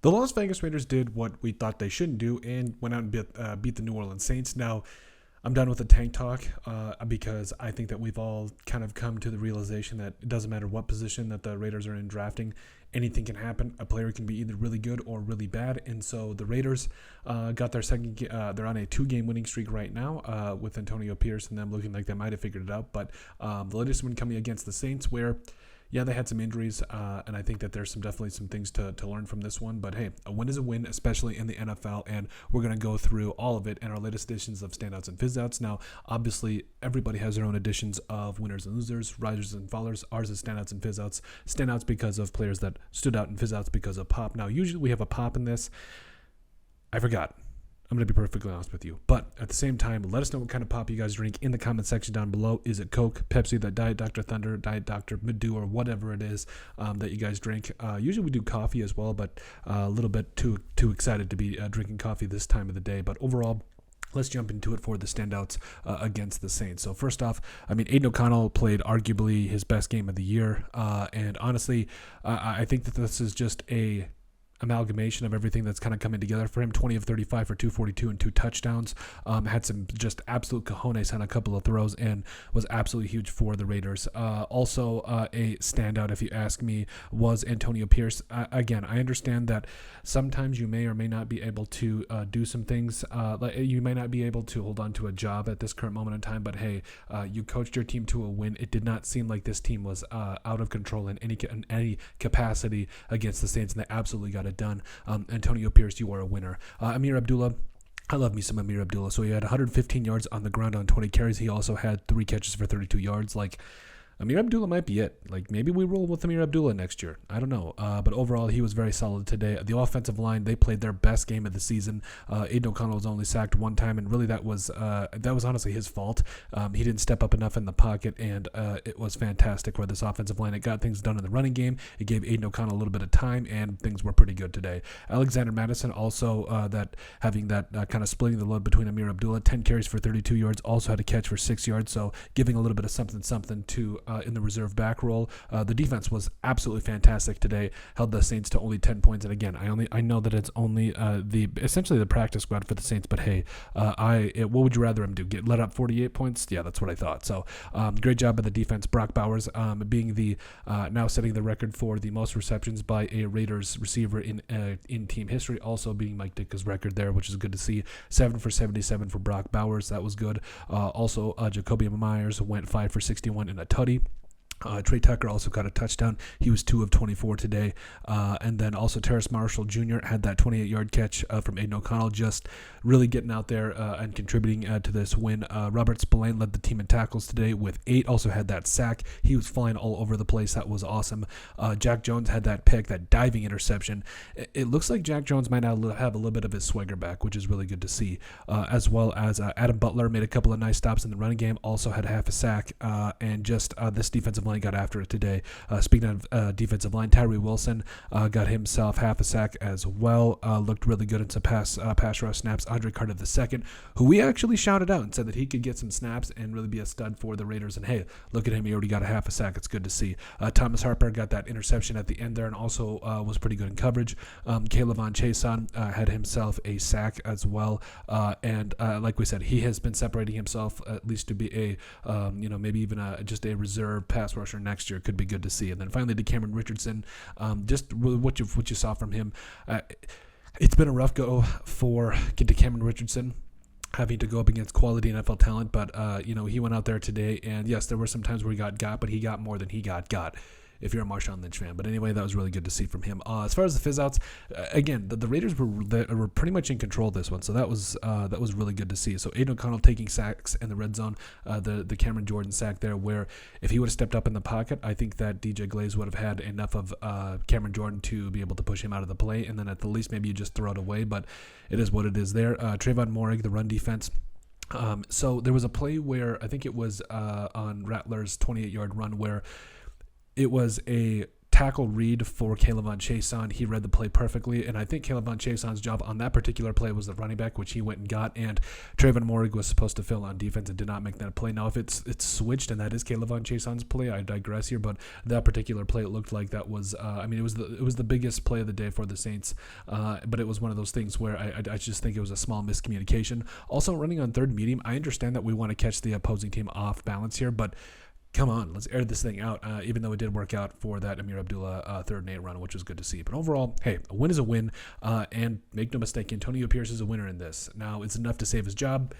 The Las Vegas Raiders did what we thought they shouldn't do and went out and beat the New Orleans Saints. Now, I'm done with the tank talk because I think that we've all kind of come to the realization that it doesn't matter what position that the Raiders are in drafting, anything can happen. A player can be either really good or really bad, and so the Raiders got their second. They're on a 2-game winning streak right now with Antonio Pierce and them looking like they might have figured it out. But the latest one coming against the Saints, where yeah, they had some injuries, and I think that there's definitely some things to learn from this one. But hey, a win is a win, especially in the NFL, and we're going to go through all of it in our latest editions of Standouts and Fizzouts. Now, obviously, everybody has their own editions of winners and losers, risers and fallers. Ours is Standouts and Fizzouts. Standouts because of players that stood out, and Fizzouts because of pop. Now, usually we have a pop in this. I forgot. I'm going to be perfectly honest with you. But at the same time, let us know what kind of pop you guys drink in the comment section down below. Is it Coke, Pepsi, the Diet Dr. Thunder, Diet Dr. Madoo, or whatever it is that you guys drink? Usually we do coffee as well, but a little bit too excited to be drinking coffee this time of the day. But overall, let's jump into it for the standouts against the Saints. So first off, I mean, Aidan O'Connell played arguably his best game of the year. And honestly, I think that this is just a amalgamation of everything that's kind of coming together for him. 20 of 35 for 242 and 2 touchdowns. Had some just absolute cojones on a couple of throws and was absolutely huge for the Raiders. Also, a standout, if you ask me, was Antonio Pierce. Again, I understand that sometimes you may or may not be able to do some things. Like you may not be able to hold on to a job at this current moment in time, but hey, you coached your team to a win. It did not seem like this team was out of control in any capacity against the Saints, and they absolutely got it done. Antonio Pierce, you are a winner. Amir Abdullah, I love me some Amir Abdullah. So he had 115 yards on the ground on 20 carries. He also had 3 catches for 32 yards. Like, Amir Abdullah might be it. Like, maybe we roll with Amir Abdullah next year. I don't know. But overall, he was very solid today. The offensive line, they played their best game of the season. Aidan O'Connell was only sacked 1 time, and really that was honestly his fault. He didn't step up enough in the pocket, and it was fantastic for this offensive line. It got things done in the running game. It gave Aidan O'Connell a little bit of time, and things were pretty good today. Alexander Madison also having that kind of splitting the load between Amir Abdullah. 10 carries for 32 yards, also had a catch for 6 yards, so giving a little bit of something to in the reserve back role. The defense was absolutely fantastic today. Held the Saints to only 10 points. And again, I know that it's only essentially the practice squad for the Saints. But hey, what would you rather him do? Get let up 48 points? Yeah, that's what I thought. So great job by the defense. Brock Bowers being the now setting the record for the most receptions by a Raiders receiver in team history. Also beating Mike Ditka's record there, which is good to see. 7 for 77 for Brock Bowers. That was good. Also, Jacoby Myers went 5 for 61 in a tutty. Trey Tucker also got a touchdown. He was 2 of 24 today. And then also Terrace Marshall Jr. had that 28-yard catch from Aidan O'Connell, just really getting out there and contributing to this win. Robert Spillane led the team in tackles today with 8, also had that sack. He was flying all over the place. That was awesome. Jack Jones had that pick, that diving interception. It looks like Jack Jones might now have a little bit of his swagger back, which is really good to see. As well as Adam Butler made a couple of nice stops in the running game, also had half a sack. And just this defensive line got after it today. Speaking of defensive line, Tyree Wilson got himself half a sack as well. Looked really good in some pass rush snaps. Andre Carter II, who we actually shouted out and said that he could get some snaps and really be a stud for the Raiders. And hey, look at him. He already got a half a sack. It's good to see. Thomas Harper got that interception at the end there and also was pretty good in coverage. Kaylavon Chason had himself a sack as well. And like we said, he has been separating himself at least to be a, maybe even just a reserve pass rusher next year. Could be good to see. And then finally to Cameron Richardson, just what you saw from him. It's been a rough go for Cameron Richardson, having to go up against quality NFL talent, but he went out there today, and yes, there were some times where he got, but he got more than he got. If you're a Marshawn Lynch fan. But anyway, that was really good to see from him. As far as the fizzouts, again, the Raiders were pretty much in control of this one, so that was really good to see. So Aidan O'Connell taking sacks in the red zone, the Cameron Jordan sack there, where if he would have stepped up in the pocket, I think that DJ Glaze would have had enough of Cameron Jordan to be able to push him out of the play, and then at the least maybe you just throw it away, but it is what it is there. Trayvon Morig, the run defense. So there was a play where I think it was on Rattler's 28-yard run where it was a tackle read for Kayvon Chason. He read the play perfectly, and I think Kayvon Chason's job on that particular play was the running back, which he went and got, and Trayvon Morig was supposed to fill on defense and did not make that play. Now, if it's switched and that is Kayvon Chason's play, I digress here, but that particular play, it looked like that was, it was the biggest play of the day for the Saints, but it was one of those things where I just think it was a small miscommunication. Also, running on third medium, I understand that we want to catch the opposing team off balance here, but come on, let's air this thing out, even though it did work out for that Amir Abdullah 3rd and 8 run, which was good to see. But overall, hey, a win is a win, and make no mistake, Antonio Pierce is a winner in this. Now, it's enough to save his job.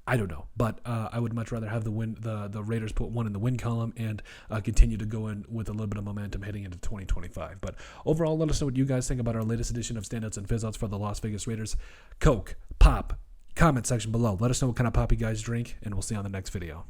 I don't know, but I would much rather have the Raiders put one in the win column and continue to go in with a little bit of momentum heading into 2025. But overall, let us know what you guys think about our latest edition of Standouts and Fizzouts for the Las Vegas Raiders. Coke, pop, comment section below. Let us know what kind of pop you guys drink, and we'll see you on the next video.